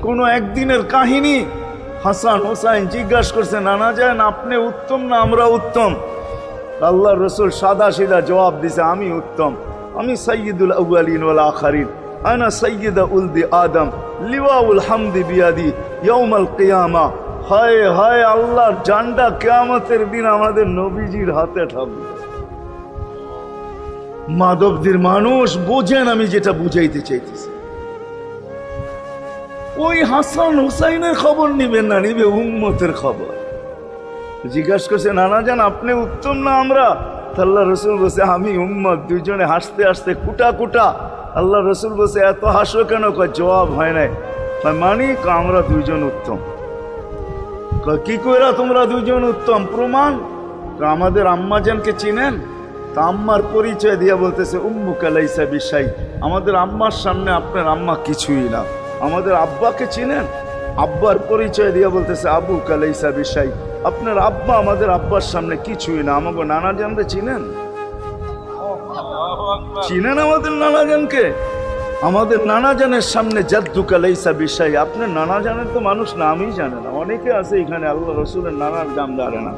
কোনো একদিনের কাহিনী। হাসান হোসাইন জিজ্ঞাসা করছে, নানা যান আপনি উত্তম না আমরা উত্তম? আল্লাহ রসুল সাদা সিধা জবাব দিছে, আমি উত্তম, আমি সাইয়্যিদুল আউয়ালিন ওয়াল আখিরিন, আনা সাইয়্যিদা উলদি আদম, লিওয়াউল হামদি বিয়াদি ইয়াউমাল কিয়ামা। হায় হায়, আল্লাহর জান্ডা কিয়ামতের দিন আমাদের নবীজির হাতে থাকবে। মাধবদের মানুষ বোঝেন আমি যেটা বুঝাইতে চাইতেছি। ওই হাসান হুসাইনের খবর নিবেন না, নিবে উম্মতের খবর। জিজ্ঞাসা করছে, নানা যান আপনি উত্তম না আমরা? আল্লাহ রসুল বলছে, আমি উম্মত। দুইজনে হাসতে হাসতে কুটা কুটা। আল্লাহ রসুল বলছে, এত হাসো কেন? জবাব হয় নাই। মানি আমরা দুইজন উত্তম। কি কইরা তোমরা দুইজন উত্তম? প্রমাণ। আমাদের আম্মাজানকে চিনেন? তা আম্মার পরিচয় দিয়া বলতেছে, উম্মুকা লাইসা বিশাই, আমাদের আম্মার সামনে আপনার আম্মা কিছুই না। আমাদের আব্বাকে চিনেন? আব্বার পরিচয় দিয়া বলতেছে, আবুকা লাইসা বিশাই, আপনার আব্বা আমাদের আব্বার সামনে কিছুই না। আমাকে নানা জানতে চিনেন? চিনেন আমাদের নানা জানকে? আমাদের নানা জানের সামনে জাদ্দুকা লাইসা বিশাই, আপনার নানা জানের তো মানুষ নামই জানে না। অনেকে আছে এখানে আল্লাহ রসুলের নানার জান জানে না।